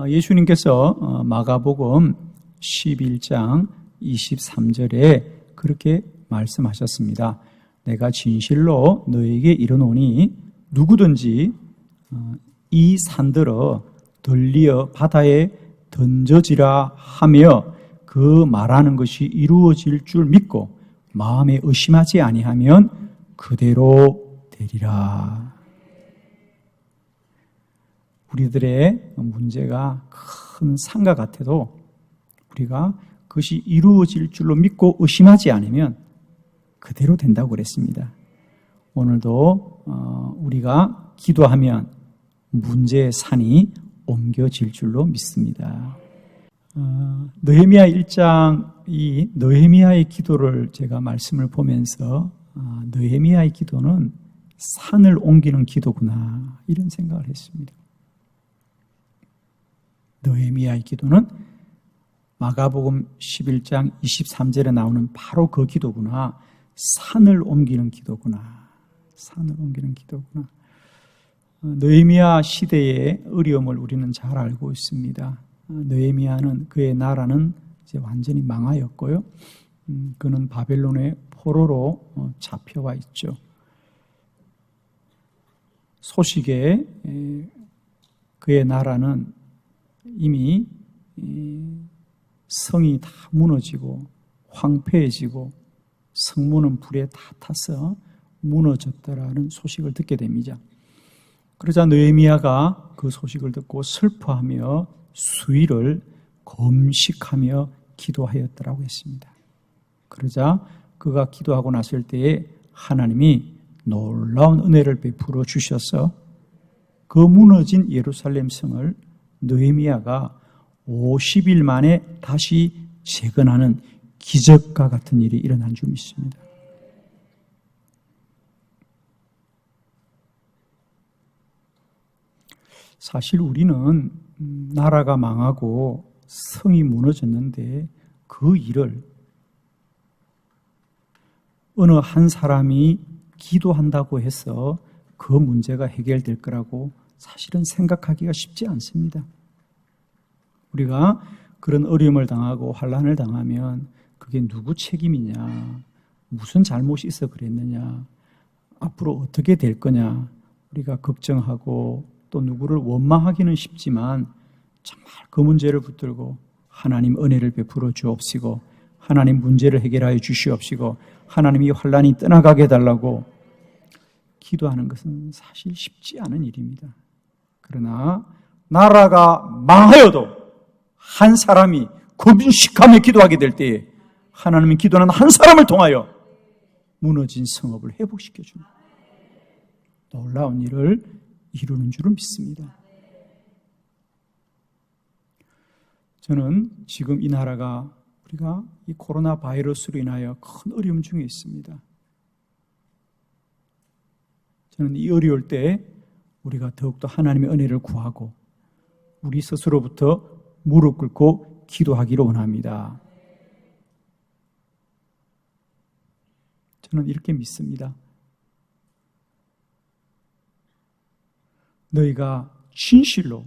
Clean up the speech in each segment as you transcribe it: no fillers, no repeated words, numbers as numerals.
예수님께서 마가복음 11장 23절에 그렇게 말씀하셨습니다. 내가 진실로 너에게 이르노니 누구든지 이 산들어 들리어 바다에 던져지라 하며 그 말하는 것이 이루어질 줄 믿고 마음에 의심하지 아니하면 그대로 되리라. 우리들의 문제가 큰 산과 같아도 우리가 그것이 이루어질 줄로 믿고 의심하지 않으면 그대로 된다고 그랬습니다. 오늘도 우리가 기도하면 문제의 산이 옮겨질 줄로 믿습니다. 느헤미야 1장 이 느헤미야의 기도를 제가 말씀을 보면서 느헤미야의 기도는 산을 옮기는 기도구나 이런 생각을 했습니다. 느헤미야의 기도는 마가복음 11장 23절에 나오는 바로 그 기도구나. 산을 옮기는 기도구나. 산을 옮기는 기도구나. 느헤미야 시대의 어려움을 우리는 잘 알고 있습니다. 느헤미야는 그의 나라는 이제 완전히 망하였고요. 그는 바벨론의 포로로 잡혀와 있죠. 소식에 그의 나라는 이미 성이 다 무너지고 황폐해지고 성문은 불에 다 타서 무너졌다라는 소식을 듣게 됩니다. 그러자 느헤미야가 그 소식을 듣고 슬퍼하며 수일을 금식하며 기도하였더라고 했습니다. 그러자 그가 기도하고 났을 때에 하나님이 놀라운 은혜를 베풀어 주셔서 그 무너진 예루살렘 성을 느헤미야가 50일 만에 다시 재건하는 기적과 같은 일이 일어난 줄 믿습니다. 사실 우리는 나라가 망하고 성이 무너졌는데 그 일을 어느 한 사람이 기도한다고 해서 그 문제가 해결될 거라고 사실은 생각하기가 쉽지 않습니다. 우리가 그런 어려움을 당하고 환난을 당하면 그게 누구 책임이냐, 무슨 잘못이 있어 그랬느냐, 앞으로 어떻게 될 거냐 우리가 걱정하고 또 누구를 원망하기는 쉽지만 정말 그 문제를 붙들고 하나님 은혜를 베풀어 주옵시고 하나님 문제를 해결하여 주시옵시고 하나님이 환난이 떠나가게 해달라고 기도하는 것은 사실 쉽지 않은 일입니다. 그러나 나라가 망하여도 한 사람이 금식하며 기도하게 될 때에 하나님이 기도하는 한 사람을 통하여 무너진 성읍을 회복시켜 줍니다. 놀라운 일을 이루는 줄을 믿습니다. 저는 지금 이 나라가 우리가 이 코로나 바이러스로 인하여 큰 어려움 중에 있습니다. 저는 이 어려울 때 우리가 더욱더 하나님의 은혜를 구하고 우리 스스로부터 무릎 꿇고 기도하기를 원합니다. 저는 이렇게 믿습니다. 너희가 진실로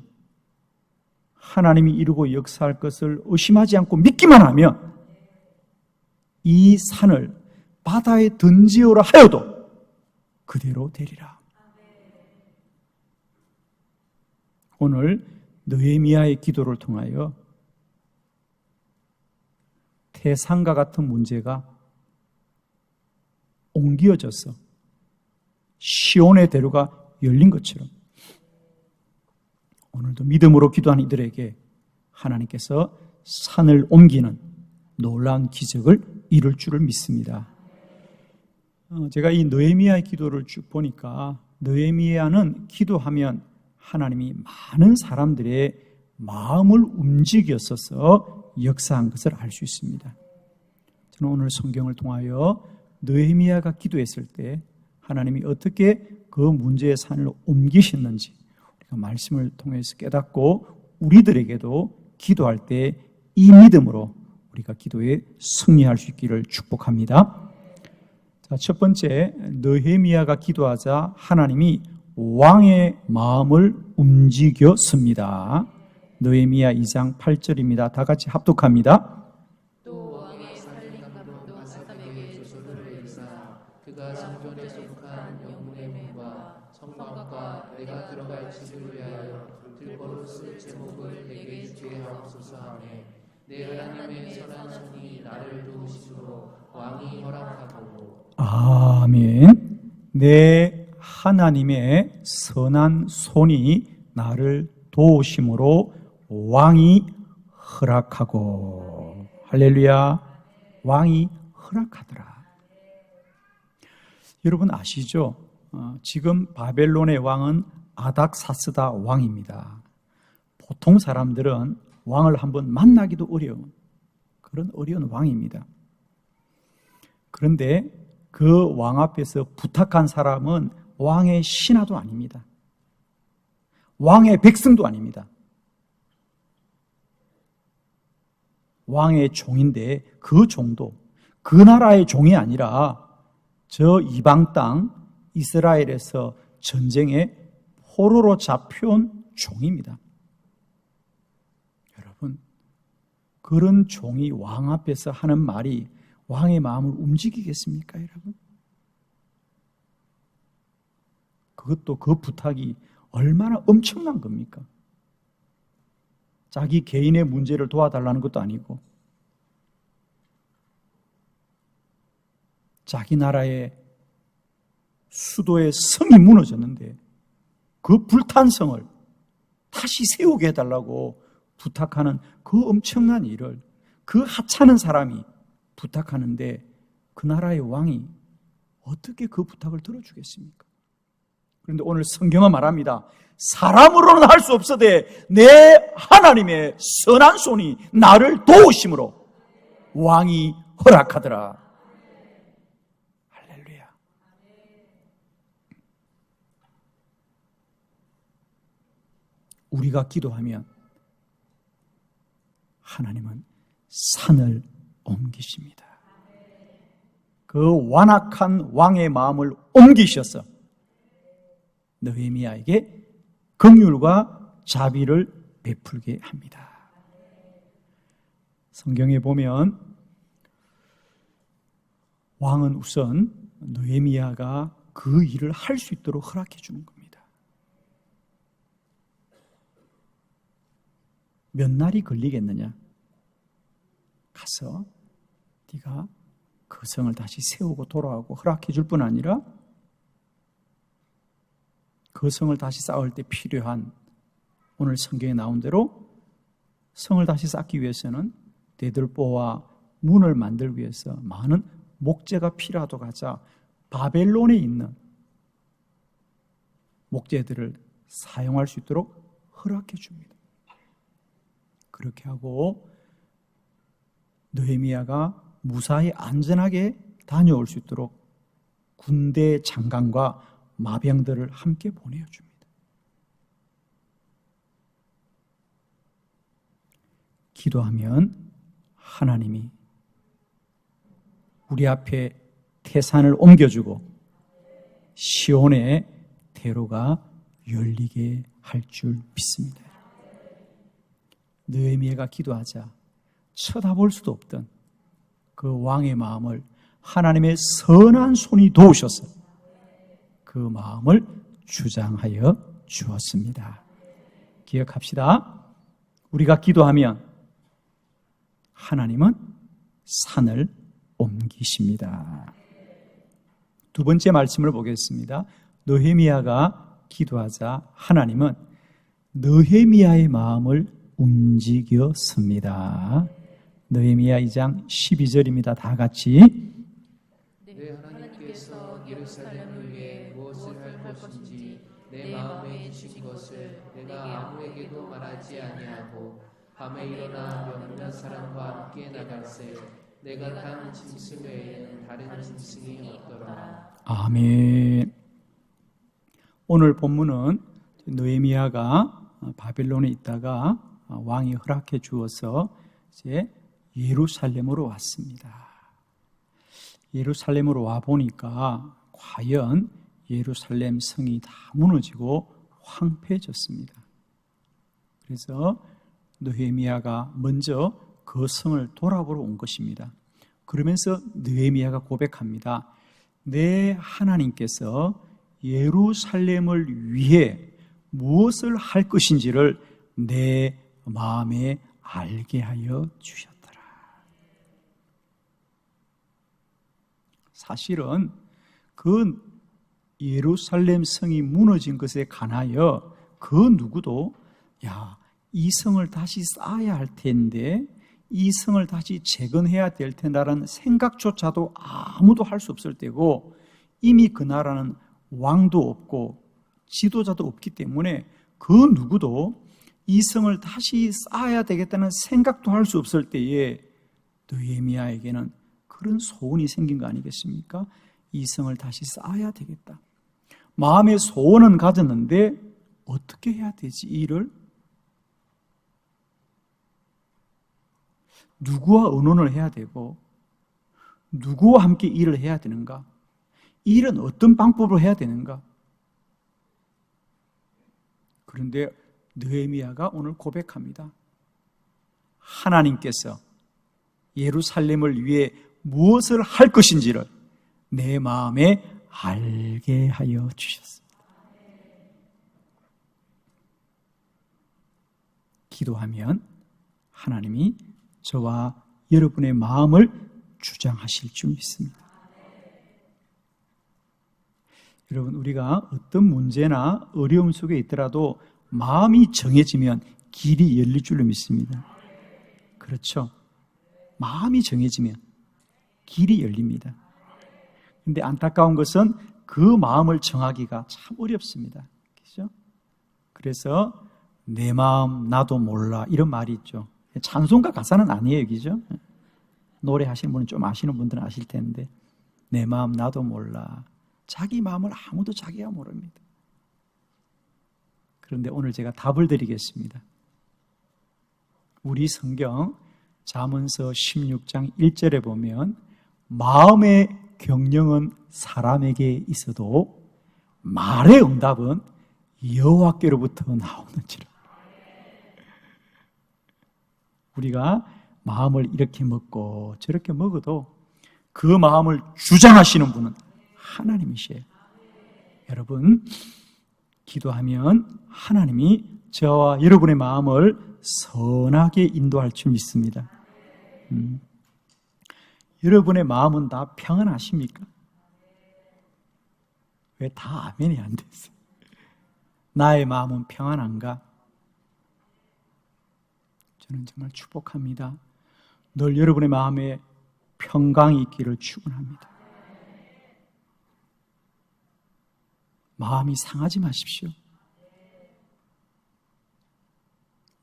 하나님이 이루고 역사할 것을 의심하지 않고 믿기만 하면 이 산을 바다에 던지오라 하여도 그대로 되리라. 오늘 느헤미야의 기도를 통하여 태산과 같은 문제가 옮겨져서 시온의 대로가 열린 것처럼 오늘도 믿음으로 기도하는 이들에게 하나님께서 산을 옮기는 놀라운 기적을 이룰 줄을 믿습니다. 제가 이 느헤미야의 기도를 쭉 보니까 느헤미야는 기도하면 하나님이 많은 사람들의 마음을 움직였어서 역사한 것을 알 수 있습니다. 저는 오늘 성경을 통하여 느헤미야가 기도했을 때 하나님이 어떻게 그 문제의 산을 옮기셨는지 우리가 말씀을 통해서 깨닫고 우리들에게도 기도할 때 이 믿음으로 우리가 기도에 승리할 수 있기를 축복합니다. 자, 첫 번째, 느헤미야가 기도하자 하나님이 왕의 마음을 움직였습니다. 느헤미야 2장 8절입니다. 다 같이 합독합니다. 또 왕의 살림감독 아삽에게 조서를 내리사 그가 성전에 속한 영문의 문과 성막과 내가 들어갈 집을 위하여 들보로 쓸 제목을 내게 주게 하옵소서 하며 내 하나님의 선한 손이 나를 도우심으로 왕이 허락하고. 아멘. 내 하나님의 선한 손이 나를 도우심으로 왕이 허락하고. 할렐루야. 왕이 허락하더라. 여러분 아시죠? 지금 바벨론의 왕은 아닥사스다 왕입니다. 보통 사람들은 왕을 한번 만나기도 어려운 그런 어려운 왕입니다. 그런데 그 왕 앞에서 부탁한 사람은 왕의 신하도 아닙니다. 왕의 백성도 아닙니다. 왕의 종인데 그 종도 그 나라의 종이 아니라 저 이방 땅 이스라엘에서 전쟁에 포로로 잡혀온 종입니다. 여러분, 그런 종이 왕 앞에서 하는 말이 왕의 마음을 움직이겠습니까, 여러분? 그것도 그 부탁이 얼마나 엄청난 겁니까? 자기 개인의 문제를 도와달라는 것도 아니고 자기 나라의 수도의 성이 무너졌는데 그 불탄 성을 다시 세우게 해달라고 부탁하는 그 엄청난 일을 그 하찮은 사람이 부탁하는데 그 나라의 왕이 어떻게 그 부탁을 들어주겠습니까? 그런데 오늘 성경은 말합니다. 사람으로는 할 수 없어되 내 하나님의 선한 손이 나를 도우심으로 왕이 허락하더라. 할렐루야. 우리가 기도하면 하나님은 산을 옮기십니다. 그 완악한 왕의 마음을 옮기셔서 느헤미야에게 긍휼과 자비를 베풀게 합니다. 성경에 보면 왕은 우선 느헤미야가 그 일을 할 수 있도록 허락해 주는 겁니다. 몇 날이 걸리겠느냐? 가서 네가 그 성을 다시 세우고 돌아오고 허락해 줄 뿐 아니라 그 성을 다시 쌓을 때 필요한 오늘 성경에 나온 대로 성을 다시 쌓기 위해서는 대들보와 문을 만들기 위해서 많은 목재가 필요하다고 하자 바벨론에 있는 목재들을 사용할 수 있도록 허락해 줍니다. 그렇게 하고 느헤미야가 무사히 안전하게 다녀올 수 있도록 군대 장관과 마병들을 함께 보내줍니다. 기도하면 하나님이 우리 앞에 태산을 옮겨주고 시온의 대로가 열리게 할 줄 믿습니다. 느헤미야가 기도하자 쳐다볼 수도 없던 그 왕의 마음을 하나님의 선한 손이 도우셔서 그 마음을 주장하여 주었습니다. 기억합시다. 우리가 기도하면 하나님은 산을 옮기십니다. 두 번째 말씀을 보겠습니다. 느헤미야가 기도하자 하나님은 느헤미야의 마음을 움직였습니다. 느헤미야 2장 12절입니다. 다 같이. 내 하나님께서 예루살렘을 위해 무엇을 할 것인지 내 마음에 주신 것을 내가 아무에게도 말하지 아니하고 밤에 일어나 몇몇 사람과 함께 나갈새 내가 탄 짐승 외에는 다른 짐승이 없더라. 아멘. 오늘 본문은 느헤미야가 바벨론에 있다가 왕이 허락해 주어서 이제 예루살렘으로 왔습니다. 예루살렘으로 와 보니까 과연 예루살렘 성이 다 무너지고 황폐해졌습니다. 그래서 느헤미야가 먼저 그 성을 돌아보러 온 것입니다. 그러면서 느헤미야가 고백합니다. 내 하나님께서 예루살렘을 위해 무엇을 할 것인지를 내 마음에 알게 하여 주셨더라. 사실은 그 예루살렘 성이 무너진 것에 관하여 그 누구도 이 성을 다시 쌓아야 할 텐데, 이 성을 다시 재건해야 될 텐다라는 생각조차도 아무도 할 수 없을 때고, 이미 그 나라는 왕도 없고 지도자도 없기 때문에 그 누구도 이 성을 다시 쌓아야 되겠다는 생각도 할 수 없을 때에 느헤미야에게는 그런 소원이 생긴 거 아니겠습니까? 이 성을 다시 쌓아야 되겠다. 마음의 소원은 가졌는데 어떻게 해야 되지, 이 일을? 누구와 의논을 해야 되고 누구와 함께 일을 해야 되는가? 이 일은 어떤 방법으로 해야 되는가? 그런데 느헤미야가 오늘 고백합니다. 하나님께서 예루살렘을 위해 무엇을 할 것인지를 내 마음에 알게 하여 주셨습니다. 기도하면 하나님이 저와 여러분의 마음을 주장하실 줄 믿습니다. 여러분, 우리가 어떤 문제나 어려움 속에 있더라도 마음이 정해지면 길이 열릴 줄로 믿습니다. 그렇죠? 마음이 정해지면 길이 열립니다. 그런데 안타까운 것은 그 마음을 정하기가 참 어렵습니다. 그렇죠? 그래서 내 마음 나도 몰라, 이런 말이 있죠. 찬송가 가사는 아니에요, 그죠? 노래 하시는 분은 좀 아시는 분들은 아실 텐데, 내 마음 나도 몰라. 자기 마음을 아무도 자기가 모릅니다. 그런데 오늘 제가 답을 드리겠습니다. 우리 성경 잠언서 16장 1절에 보면 마음의 경영은 사람에게 있어도 말의 응답은 여호와께로부터 나오는지라. 우리가 마음을 이렇게 먹고 저렇게 먹어도 그 마음을 주장하시는 분은 하나님이시에요. 여러분, 기도하면 하나님이 저와 여러분의 마음을 선하게 인도할 줄 믿습니다. 여러분의 마음은 다 평안하십니까? 왜 다 아멘이 안 됐어요? 나의 마음은 평안한가? 저는 정말 축복합니다. 늘 여러분의 마음에 평강이 있기를 축원합니다. 마음이 상하지 마십시오.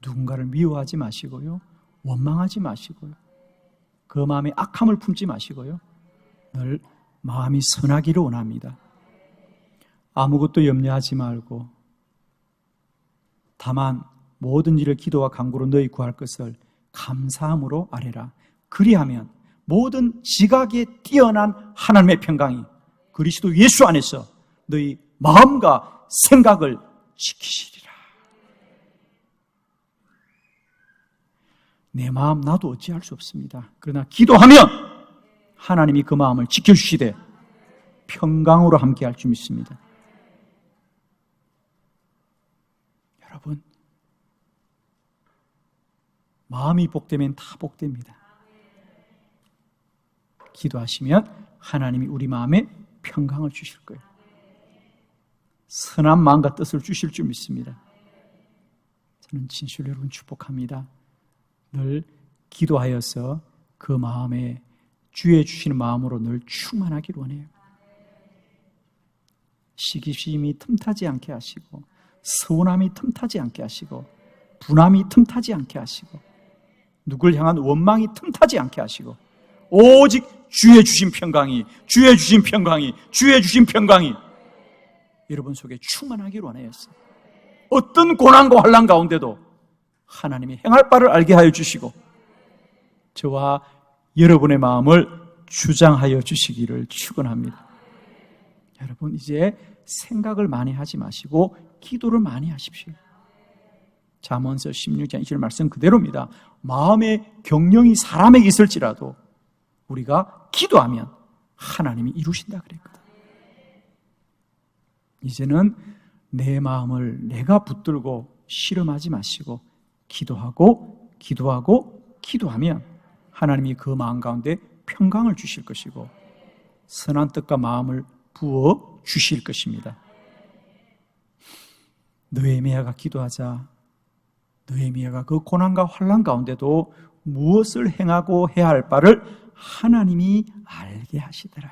누군가를 미워하지 마시고요, 원망하지 마시고요, 그 마음에 악함을 품지 마시고요, 늘 마음이 선하기를 원합니다. 아무것도 염려하지 말고 다만 모든 일을 기도와 간구로 너희 구할 것을 감사함으로 아뢰라. 그리하면 모든 지각에 뛰어난 하나님의 평강이 그리스도 예수 안에서 너희 마음과 생각을 지키시리라. 내 마음 나도 어찌할 수 없습니다. 그러나 기도하면 하나님이 그 마음을 지켜주시되 평강으로 함께할 줄 믿습니다. 여러분, 마음이 복되면 다 복됩니다. 기도하시면 하나님이 우리 마음에 평강을 주실 거예요. 선한 마음과 뜻을 주실 줄 믿습니다. 저는 진실로 여러분 축복합니다. 늘 기도하여서 그 마음에 주의 주시는 마음으로 늘 충만하기를 원해요. 시기심이 틈타지 않게 하시고, 서운함이 틈타지 않게 하시고, 분함이 틈타지 않게 하시고, 누굴 향한 원망이 틈타지 않게 하시고, 오직 주의 주신 평강이, 주의 주신 평강이, 주의 주신 평강이 여러분 속에 충만하기를 원하였어요. 어떤 고난과 환난 가운데도 하나님이 행할 바를 알게 하여 주시고 저와 여러분의 마음을 주장하여 주시기를 축원합니다. 여러분, 이제 생각을 많이 하지 마시고 기도를 많이 하십시오. 잠언서 16장 20절 말씀 그대로입니다. 마음의 경영이 사람에게 있을지라도 우리가 기도하면 하나님이 이루신다 그랬거든. 이제는 내 마음을 내가 붙들고 실험하지 마시고 기도하고 기도하면 하나님이 그 마음 가운데 평강을 주실 것이고 선한 뜻과 마음을 부어 주실 것입니다. 느헤미야가 기도하자 느헤미야가 그 고난과 환난 가운데도 무엇을 행하고 해야 할 바를 하나님이 알게 하시더라.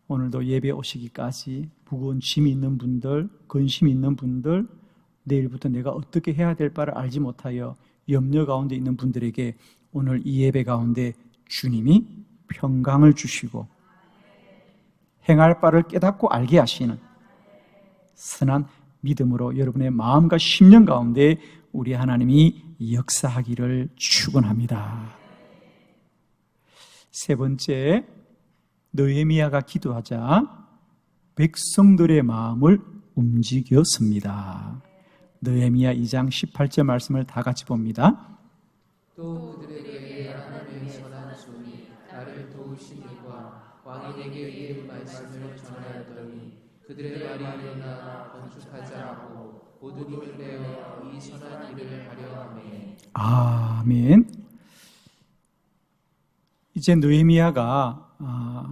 오늘도 예배 오시기까지 무거운 짐이 있는 분들, 근심이 있는 분들, 내일부터 내가 어떻게 해야 될 바를 알지 못하여 염려 가운데 있는 분들에게 오늘 이 예배 가운데 주님이 평강을 주시고 행할 바를 깨닫고 알게 하시는 선한 믿음으로 여러분의 마음과 심령 가운데 우리 하나님이 역사하기를 축원합니다. 세 번째, 느헤미야가 기도하자 백성들의 마음을 움직였습니다. 느헤미야 2장 18절 말씀을 다 같이 봅니다. 또 그들에게 하나님의 선한 손이 나를 도우시니과 왕이 내게 이 말씀을 전하였더니 그들의 말이 일어나 건축하자 하고 모든 힘을 내어 이 선한 일을 하려 하매. 아멘. 이제 느헤미야가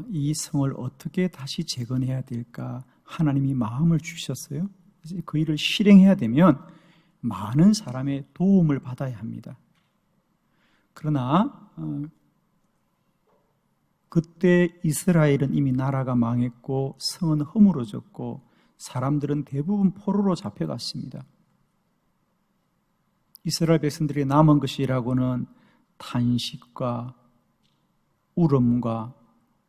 이 성을 어떻게 다시 재건해야 될까 하나님이 마음을 주셨어요. 그래서 그 일을 실행해야 되면 많은 사람의 도움을 받아야 합니다. 그러나 그때 이스라엘은 이미 나라가 망했고 성은 허물어졌고 사람들은 대부분 포로로 잡혀갔습니다. 이스라엘 백성들이 남은 것이라고는 탄식과 울음과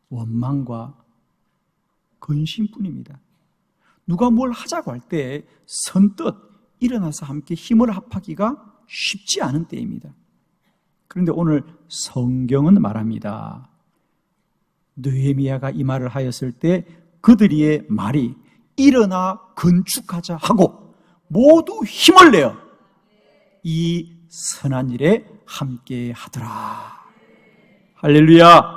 원망과 근심뿐입니다. 누가 뭘 하자고 할 때 선뜻 일어나서 함께 힘을 합하기가 쉽지 않은 때입니다. 그런데 오늘 성경은 말합니다. 느헤미야가 이 말을 하였을 때 그들의 말이 일어나 건축하자 하고 모두 힘을 내어 이 선한 일에 함께 하더라. 할렐루야.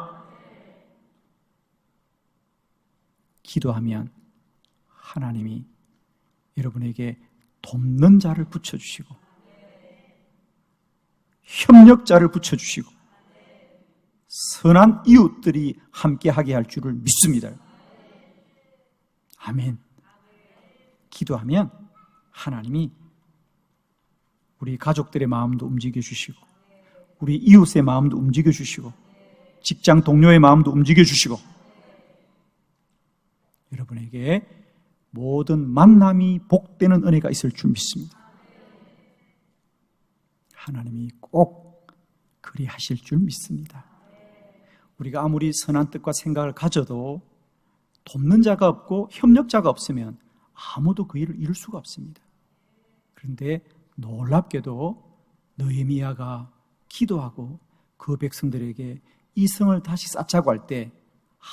기도하면 하나님이 여러분에게 돕는 자를 붙여주시고 협력자를 붙여주시고 선한 이웃들이 함께하게 할 줄을 믿습니다. 아멘. 기도하면 하나님이 우리 가족들의 마음도 움직여주시고 우리 이웃의 마음도 움직여주시고 직장 동료의 마음도 움직여주시고 여러분에게 모든 만남이 복되는 은혜가 있을 줄 믿습니다. 하나님이 꼭 그리 하실 줄 믿습니다. 우리가 아무리 선한 뜻과 생각을 가져도 돕는 자가 없고 협력자가 없으면 아무도 그 일을 이룰 수가 없습니다. 그런데 놀랍게도 느헤미야가 기도하고 그 백성들에게 이 성을 다시 쌓자고 할 때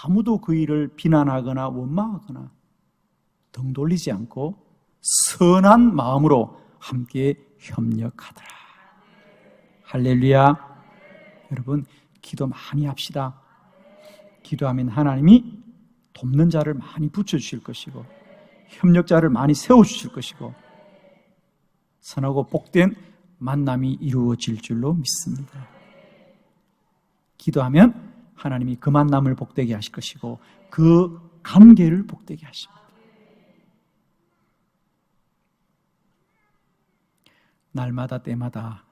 아무도 그 일을 비난하거나 원망하거나 등 돌리지 않고 선한 마음으로 함께 협력하더라. 할렐루야. 여러분 기도 많이 합시다. 기도하면 하나님이 돕는 자를 많이 붙여주실 것이고 협력자를 많이 세워주실 것이고 선하고 복된 만남이 이루어질 줄로 믿습니다. 기도하면 하나님이 그 만남을 복되게 하실 것이고 그 관계를 복되게 하십니다. 날마다 때마다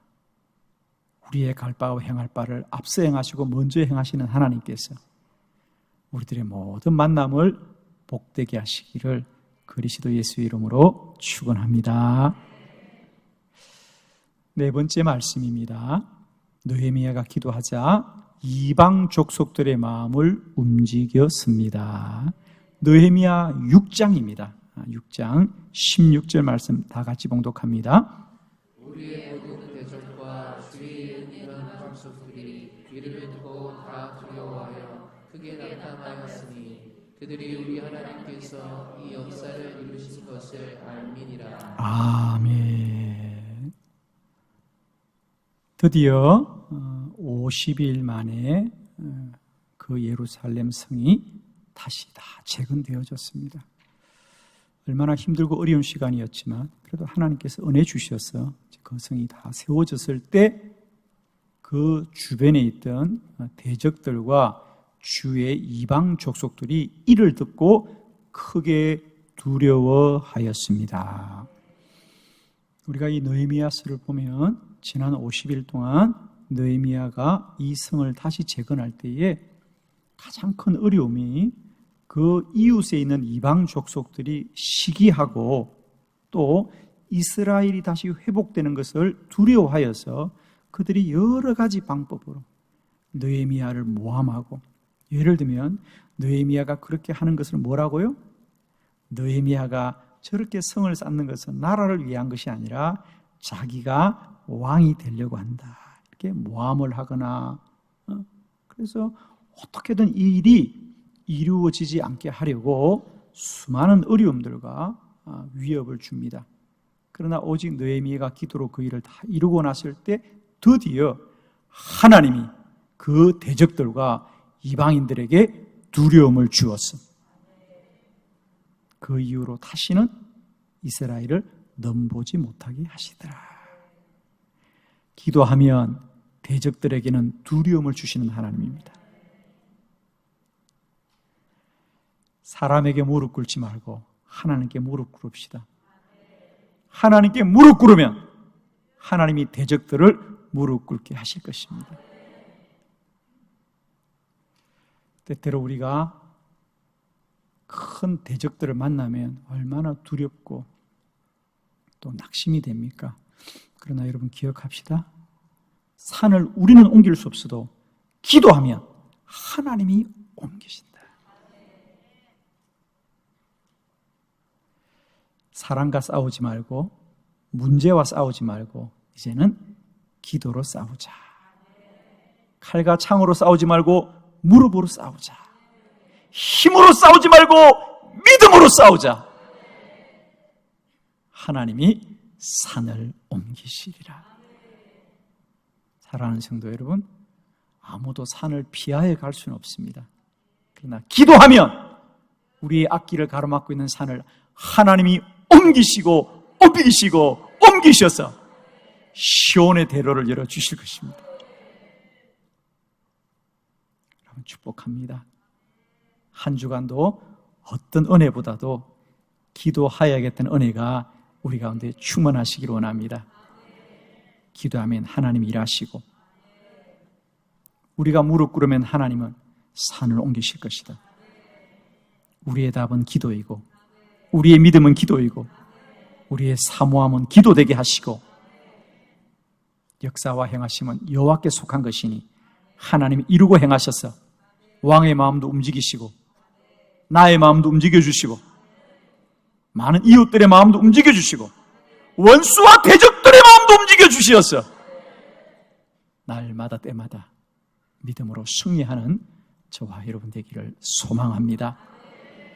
우리의 갈 바와 행할 바를 앞서 행하시고 먼저 행하시는 하나님께서 우리들의 모든 만남을 복되게 하시기를 그리스도 예수의 이름으로 축원합니다. 네 번째 말씀입니다. 느헤미야가 기도하자 이방 족속들의 마음을 움직였습니다. 느헤미야 6장입니다. 6장 16절 말씀 다 같이 봉독합니다. 우리의 모든 대적과 주위에 있는 이런 족속들이 이를 듣고 다 두려워하여 크게 나타나였으니 그들이 우리 하나님께서 이 역사를 이루신 것을 알미니라. 아멘. 드디어 50일 만에 그 예루살렘 성이 다시 다 재건되어졌습니다. 얼마나 힘들고 어려운 시간이었지만 그래도 하나님께서 은혜 주셔서 그 성이 다 세워졌을 때 그 주변에 있던 대적들과 주의 이방 족속들이 이를 듣고 크게 두려워하였습니다. 우리가 이 느헤미야서를 보면 지난 50일 동안 느헤미야가 이 성을 다시 재건할 때에 가장 큰 어려움이 그 이웃에 있는 이방 족속들이 시기하고 또 이스라엘이 다시 회복되는 것을 두려워하여서 그들이 여러 가지 방법으로 느헤미야를 모함하고, 예를 들면 느헤미야가 그렇게 하는 것을 뭐라고요? 느헤미야가 저렇게 성을 쌓는 것은 나라를 위한 것이 아니라 자기가 왕이 되려고 한다, 이렇게 모함을 하거나, 그래서 어떻게든 이 일이 이루어지지 않게 하려고 수많은 어려움들과 위협을 줍니다. 그러나 오직 느헤미야가 기도로 그 일을 다 이루고 났을 때 드디어 하나님이 그 대적들과 이방인들에게 두려움을 주었음. 그 이후로 다시는 이스라엘을 넘보지 못하게 하시더라. 기도하면 대적들에게는 두려움을 주시는 하나님입니다. 사람에게 무릎 꿇지 말고 하나님께 무릎 꿇읍시다. 하나님께 무릎 꿇으면 하나님이 대적들을 무릎 꿇게 하실 것입니다. 때때로 우리가 큰 대적들을 만나면 얼마나 두렵고 또 낙심이 됩니까? 그러나 여러분 기억합시다. 산을 우리는 옮길 수 없어도 기도하면 하나님이 옮기신다. 사람과 싸우지 말고 문제와 싸우지 말고 이제는 기도로 싸우자. 칼과 창으로 싸우지 말고 무릎으로 싸우자. 힘으로 싸우지 말고 믿음으로 싸우자. 하나님이 산을 옮기시리라. 사랑하는 성도 여러분, 아무도 산을 피하여 갈 수는 없습니다. 그러나 기도하면 우리의 앞길을 가로막고 있는 산을 하나님이 옮기시고 옮기시고 옮기셔서 시온의 대로를 열어주실 것입니다. 여러분 축복합니다. 한 주간도 어떤 은혜보다도 기도하여야겠다는 은혜가 우리 가운데 충만하시기를 원합니다. 기도하면 하나님이 일하시고 우리가 무릎 꿇으면 하나님은 산을 옮기실 것이다. 우리의 답은 기도이고 우리의 믿음은 기도이고 우리의 사모함은 기도되게 하시고 역사와 행하심은 여호와께 속한 것이니 하나님이 이루고 행하셔서 왕의 마음도 움직이시고 나의 마음도 움직여주시고 많은 이웃들의 마음도 움직여주시고 원수와 대적들의 마음도 움직여주시어서 날마다 때마다 믿음으로 승리하는 저와 여러분 되기를 소망합니다.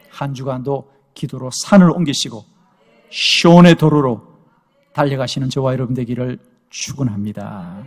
한 주간도 기도로 산을 옮기시고 시온의 도로로 달려가시는 저와 여러분 되기를 축원합니다.